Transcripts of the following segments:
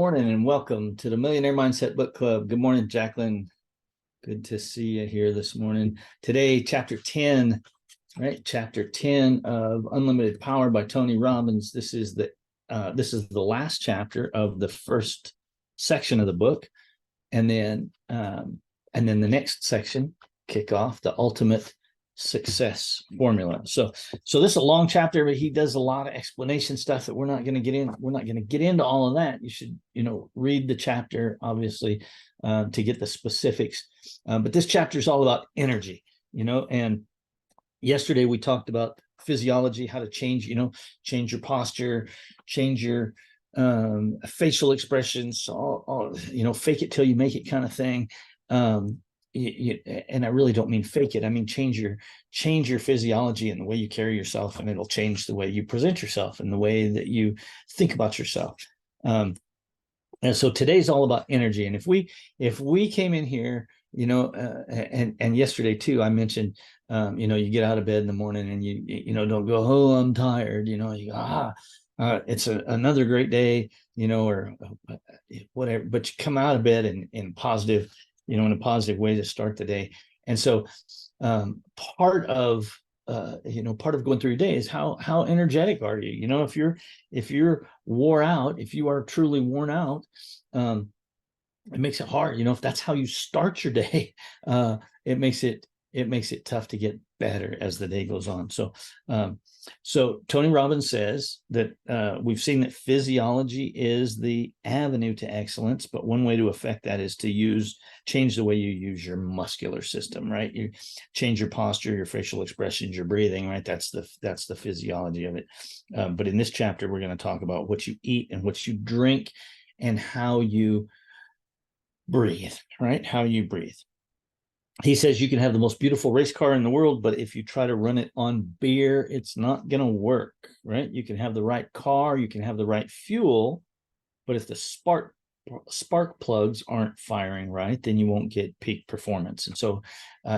morning and welcome to the Millionaire Mindset Book Club. Good morning, Jacqueline. Good to see you here this morning. Today, chapter 10, right? Chapter 10 of Unlimited Power by Tony Robbins. This is the last chapter of the first section of the book. And then the next section, kick off the ultimate success formula. So this is a long chapter, but he does a lot of explanation stuff that we're not going to get in. We're not going to get into all of that. You should, read the chapter, obviously, to get the specifics. But this chapter is all about energy, and yesterday we talked about physiology, how to change your posture, change your facial expressions, fake it till you make it kind of thing. And I really don't mean fake it. I mean, change your physiology and the way you carry yourself, and it'll change the way you present yourself and the way that you think about yourself. And so today's all about energy. And if we came in here, and yesterday too, I mentioned, you get out of bed in the morning and you don't go, oh, I'm tired. You go, it's another great day, or whatever, but you come out of bed in positive, in a positive way to start the day. And so part of going through your day is how energetic are you? If you're wore out, if you are truly worn out, it makes it hard. If that's how you start your day, it makes it tough to get better as the day goes on. So Tony Robbins says that we've seen that physiology is the avenue to excellence, but one way to affect that is to change the way you use your muscular system, right? You change your posture, your facial expressions, your breathing, right? That's the physiology of it. But in this chapter, we're going to talk about what you eat and what you drink and how you breathe, right? How you breathe. He says you can have the most beautiful race car in the world, but if you try to run it on beer, it's not going to work, right? You can have the right car, you can have the right fuel, but if the spark plugs aren't firing right, then you won't get peak performance. And so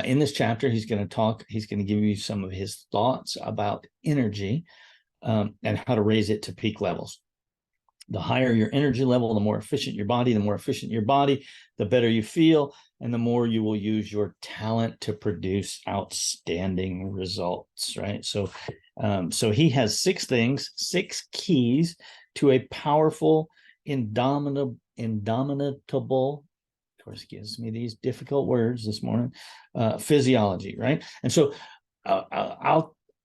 in this chapter, he's going to give you some of his thoughts about energy and how to raise it to peak levels. The higher your energy level, the more efficient your body, the better you feel, and the more you will use your talent to produce outstanding results, right? So he has 6 keys to a powerful, indomitable, of course, gives me these difficult words this morning, physiology, right? And so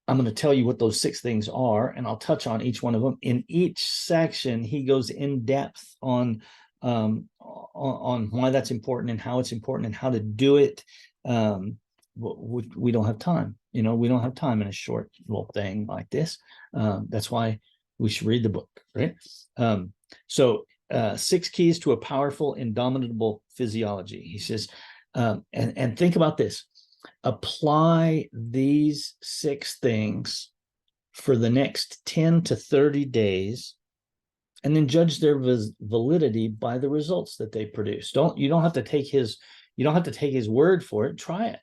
I'm going to tell you what those 6 things are, and I'll touch on each one of them. In each section, he goes in depth on why that's important and how it's important and how to do it. We don't have time. We don't have time in a short little thing like this. That's why we should read the book, right? 6 keys to a powerful, indomitable physiology. He says, and think about this. Apply these 6 things for the next 10 to 30 days, and then judge their validity by the results that they produce. You don't have to take his word for it. Try it,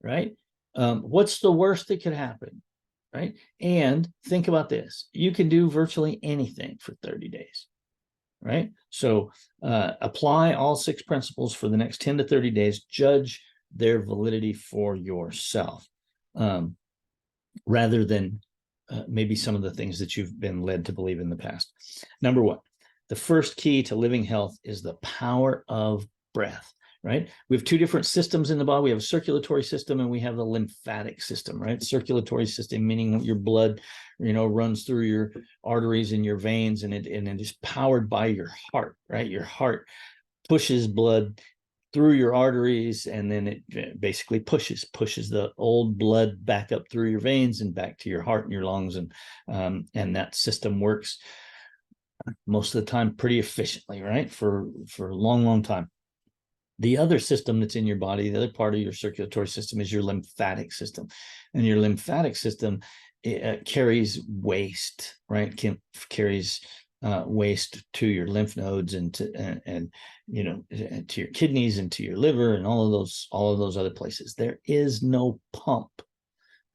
right? What's the worst that could happen, right? And think about this. You can do virtually anything for 30 days, right? So apply all 6 principles for the next 10 to 30 days. Judge their validity for yourself, rather than maybe some of the things that you've been led to believe in the past. Number 1, the first key to living health is the power of breath, right? We have 2 different systems in the body. We have a circulatory system and we have the lymphatic system, right? Circulatory system, meaning your blood, runs through your arteries and your veins, and it is powered by your heart, right? Your heart pushes blood through your arteries, and then it basically pushes the old blood back up through your veins and back to your heart and your lungs, and that system works most of the time pretty efficiently, right? For a long time. The other system that's in your body, the other part of your circulatory system, is your lymphatic system, and your lymphatic system carries waste, right? Carries waste to your lymph nodes and to your kidneys and to your liver and all of those other places. There is no pump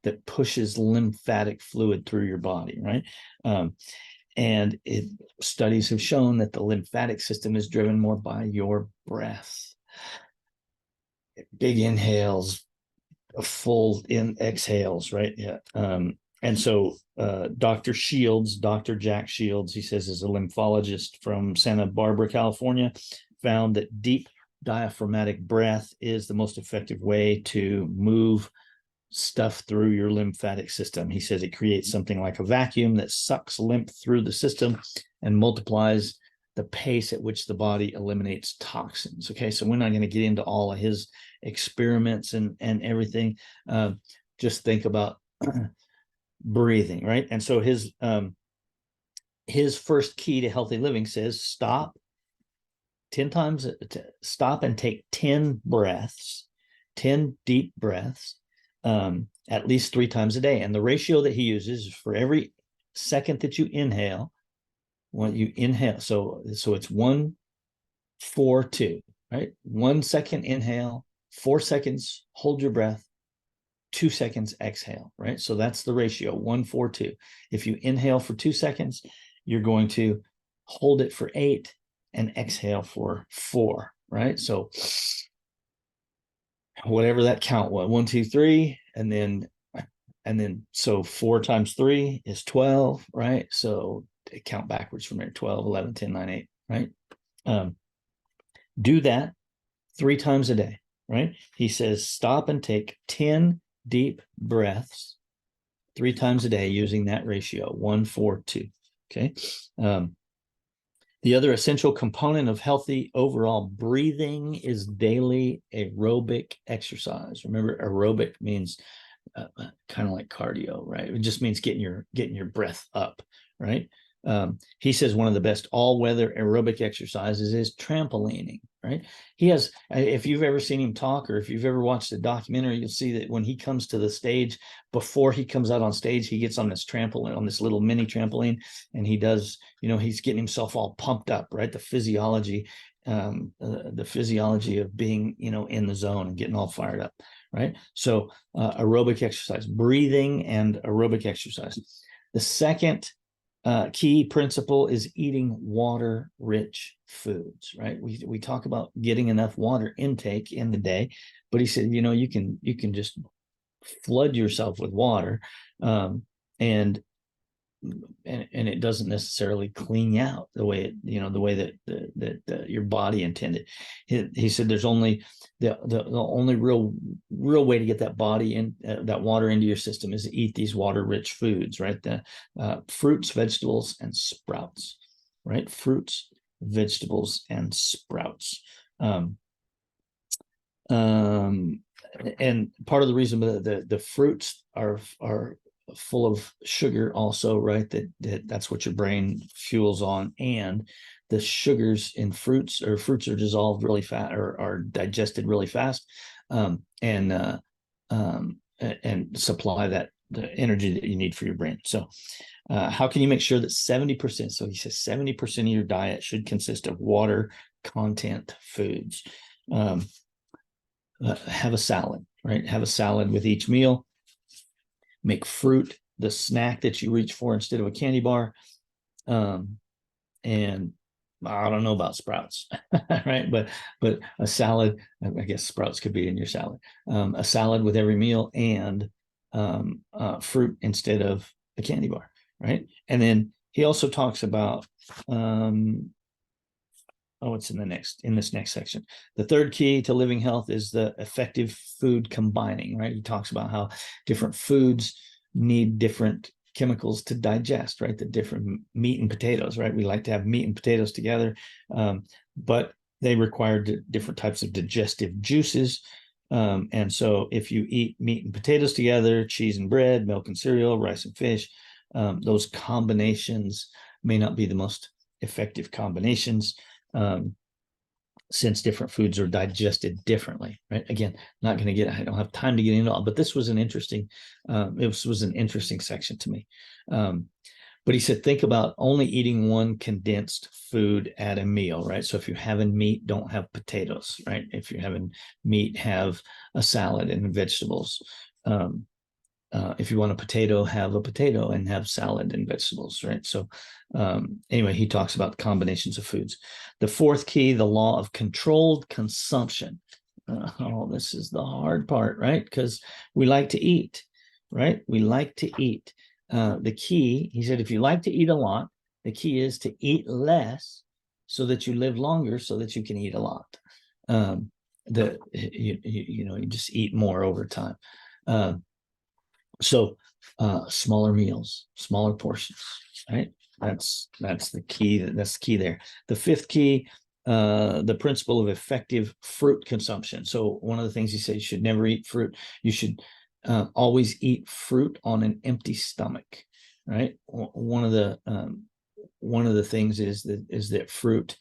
that pushes lymphatic fluid through your body, right? And studies have shown that the lymphatic system is driven more by your breath. Big inhales, full exhales, right? Yeah. And so Dr. Jack Shields, he says, is a lymphologist from Santa Barbara, California, found that deep diaphragmatic breath is the most effective way to move stuff through your lymphatic system. He says it creates something like a vacuum that sucks lymph through the system and multiplies the pace at which the body eliminates toxins. Okay, so we're not going to get into all of his experiments and everything. Just think about breathing, right? And so his first key to healthy living says stop 10 times, stop and take 10 breaths, 10 deep breaths, at least 3 times a day. And the ratio that he uses is for every second that you inhale, when you inhale, so it's 1, 4, 2, right? 1 second inhale, 4 seconds hold your breath, 2 seconds exhale, right? So that's the ratio, 1, 4, 2. If you inhale for 2 seconds, you're going to hold it for 8 and exhale for 4, right? So whatever that count was, 1, 2, 3, and then so 4 times 3 is 12, right? So count backwards from there, 12, 11, 10, 9, 8, right? Do that 3 times a day, right? He says stop and take 10 deep breaths 3 times a day using that ratio, 1, 4, 2. Okay. The other essential component of healthy overall breathing is daily aerobic exercise. Remember, aerobic means kind of like cardio, right? It just means getting your breath up, right? He says one of the best all-weather aerobic exercises is trampolining, right? He has, if you've ever seen him talk, or if you've ever watched a documentary, you'll see that when he comes to the stage, before he comes out on stage, he gets on this trampoline, on this little mini trampoline, and he does, he's getting himself all pumped up, right? The physiology of being, in the zone and getting all fired up, right? So aerobic exercise, breathing and aerobic exercise. The second key principle is eating water-rich foods, right? We talk about getting enough water intake in the day, but he said, you can just flood yourself with water, and it doesn't necessarily clean you out the way that your body intended. He said there's only the only real way to get that body in that water into your system is to eat these water rich foods, right? The fruits, vegetables, and sprouts, right? Fruits, vegetables, and sprouts. And part of the reason that the fruits are full of sugar also, right? That's what your brain fuels on. And the sugars in fruits are dissolved really fast, or are digested really fast, and supply the energy that you need for your brain. So how can you make sure that 70%, so he says 70% of your diet should consist of water content foods? Have a salad, right? Have a salad with each meal. Make fruit the snack that you reach for instead of a candy bar. And I don't know about sprouts, right? But a salad, I guess sprouts could be in your salad. A salad with every meal, and fruit instead of a candy bar, right? And then he also talks about it's in this next section. The third key to living health is the effective food combining, right? He talks about how different foods need different chemicals to digest, right? The different meat and potatoes, right? We like to have meat and potatoes together, but they require different types of digestive juices. And so if you eat meat and potatoes together, cheese and bread, milk and cereal, rice and fish, those combinations may not be the most effective combinations, since different foods are digested differently, right? Again, I don't have time to get into all, but this was an interesting, section to me. But he said, think about only eating one condensed food at a meal, right? So if you're having meat, don't have potatoes, right? If you're having meat, have a salad and vegetables. if you want a potato, have a potato and have salad and vegetables, right? So anyway, he talks about combinations of foods. The fourth key, the law of controlled consumption. This is the hard part, right? Because we like to eat, right? We like to eat. The key, he said, if you like to eat a lot, the key is to eat less so that you live longer so that you can eat a lot. You just eat more over time. So smaller meals, smaller portions, right? That's the key. That's the key there. The fifth key, the principle of effective fruit consumption. So one of the things he says, you should never eat fruit. You should always eat fruit on an empty stomach, right? One of the things is that fruit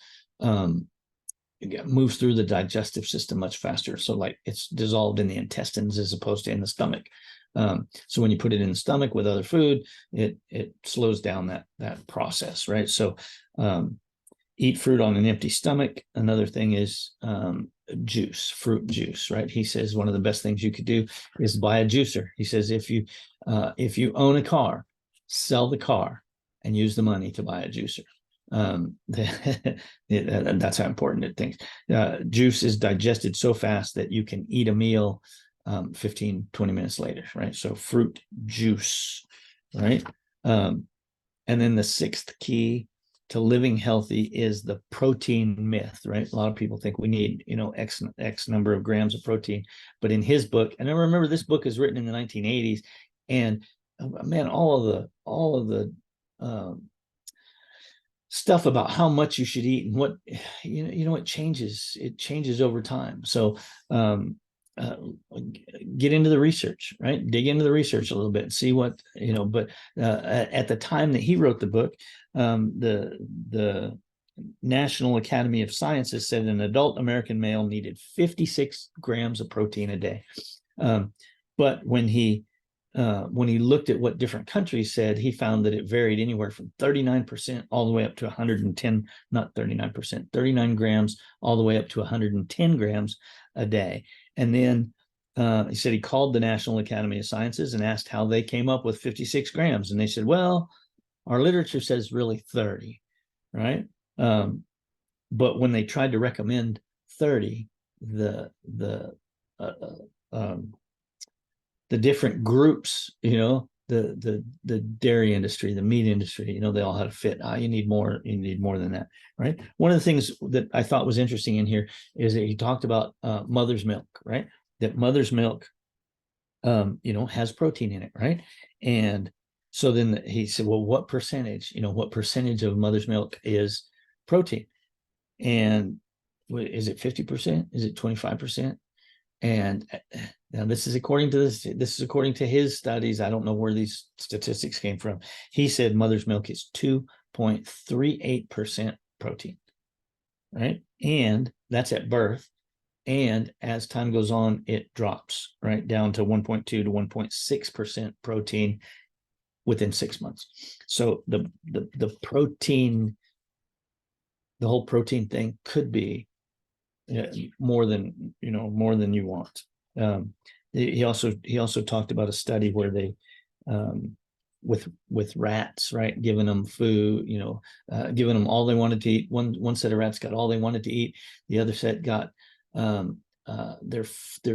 moves through the digestive system much faster. So like it's dissolved in the intestines as opposed to in the stomach. So when you put it in the stomach with other food, it slows down that process, right? So eat fruit on an empty stomach. Another thing is juice, fruit juice, right? He says one of the best things you could do is buy a juicer. He says if you own a car, sell the car and use the money to buy a juicer. That's how important it thinks. Juice is digested so fast that you can eat a meal 15, 20 minutes later, right? So fruit juice, right? And then the sixth key to living healthy is the protein myth, right? A lot of people think we need, X number of grams of protein, but in his book, and I remember this book is written in the 1980s, and man, all of the stuff about how much you should eat and what, it changes over time. So get into the research, right? Dig into the research a little bit and see what, but at the time that he wrote the book, the National Academy of Sciences said an adult American male needed 56 grams of protein a day. But when he looked at what different countries said, he found that it varied anywhere from 39% all the way up to 110, not 39%, 39 grams all the way up to 110 grams a day. And then he said he called the National Academy of Sciences and asked how they came up with 56 grams. And they said, well, our literature says really 30, right? But when they tried to recommend 30, the different groups, the dairy industry, the meat industry, they all had a fit. You need more than that, right? One of the things that I thought was interesting in here is that he talked about mother's milk, right? That mother's milk, has protein in it, right? And so then he said, well, what percentage of mother's milk is protein? And is it 50%? Is it 25%? And now this is according to his studies. I don't know where these statistics came from. He said mother's milk is 2.38% protein, right? And that's at birth. And as time goes on, it drops right down to 1.2 to 1.6% protein within 6 months. So the protein, the whole protein thing could be more than you want. He also talked about a study where they with rats, right, giving them food, giving them all they wanted to eat. One set of rats got all they wanted to eat. The other set got their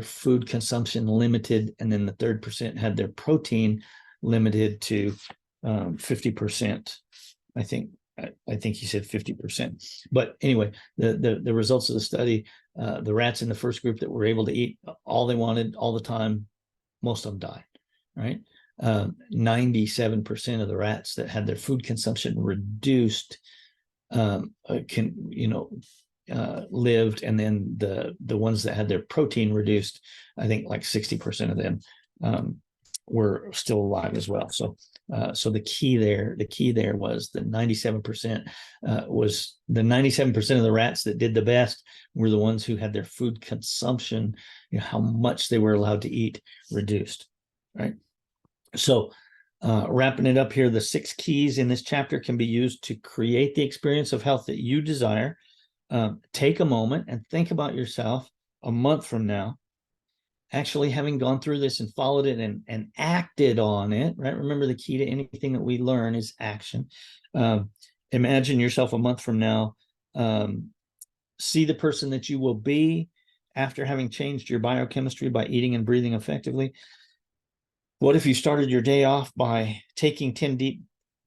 food consumption limited, and then the third percent had their protein limited to 50%. I think he said 50%. But anyway, the results of the study, the rats in the first group that were able to eat all they wanted all the time, most of them died, right? 97% of the rats that had their food consumption reduced lived, and then the ones that had their protein reduced, I think like 60% of them were still alive as well. So the key there was the 97% was the 97% of the rats that did the best were the ones who had their food consumption, how much they were allowed to eat, reduced, right? So wrapping it up here, the 6 keys in this chapter can be used to create the experience of health that you desire. Take a moment and think about yourself a month from now actually having gone through this and followed it and acted on it, right? Remember, the key to anything that we learn is action. Imagine yourself a month from now. See the person that you will be after having changed your biochemistry by eating and breathing effectively. What if you started your day off by taking 10 deep,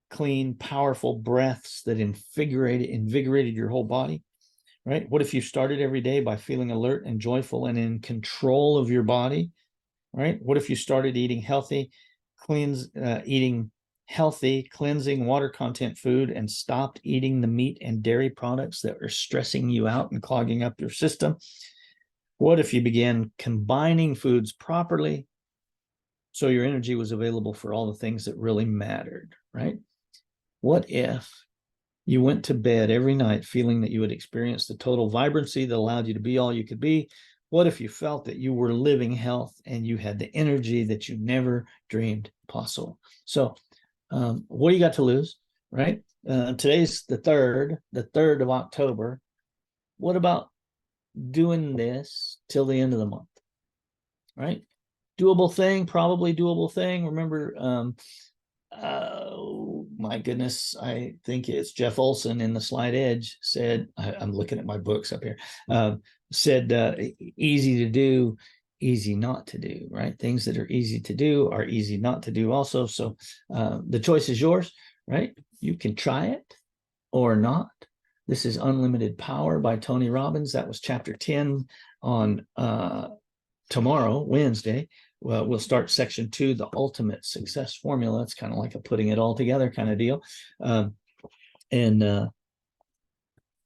clean, powerful breaths that invigorated your whole body, right? What if you started every day by feeling alert and joyful and in control of your body, right? What if you started eating healthy, cleansing water content food and stopped eating the meat and dairy products that are stressing you out and clogging up your system? What if you began combining foods properly so your energy was available for all the things that really mattered, right? What if you went to bed every night feeling that you had experienced the total vibrancy that allowed you to be all you could be? What if you felt that you were living health and you had the energy that you never dreamed possible? So what do you got to lose, right? Today's the 3rd of October. What about doing this till the end of the month, right? Doable thing, probably doable thing. Remember, oh my goodness, I think it's Jeff Olson in The Slight Edge said, I'm looking at my books up here, said easy to do, easy not to do, right? Things that are easy to do are easy not to do also. So the choice is yours, right? You can try it or not. This is Unlimited Power by Tony Robbins. That was chapter 10 on tomorrow, Wednesday. Well, we'll start section 2, the ultimate success formula. It's kind of like a putting it all together kind of deal. And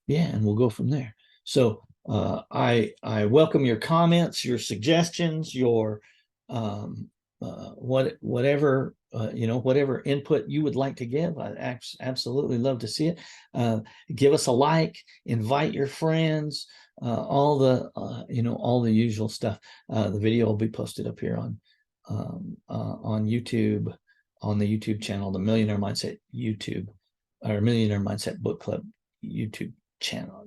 we'll go from there. So I welcome your comments, your suggestions, your whatever whatever input you would like to give. I absolutely love to see it. Give us a like, invite your friends, all the usual stuff. The video will be posted up here on YouTube, on the YouTube channel, the Millionaire Mindset YouTube, or Millionaire Mindset Book Club YouTube channel.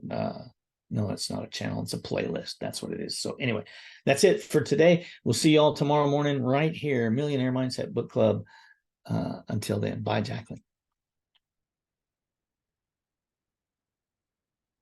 No, it's not a channel, it's a playlist. That's what it is. So anyway, that's it for today. We'll see you all tomorrow morning right here, Millionaire Mindset Book Club. Until then, bye, Jacqueline.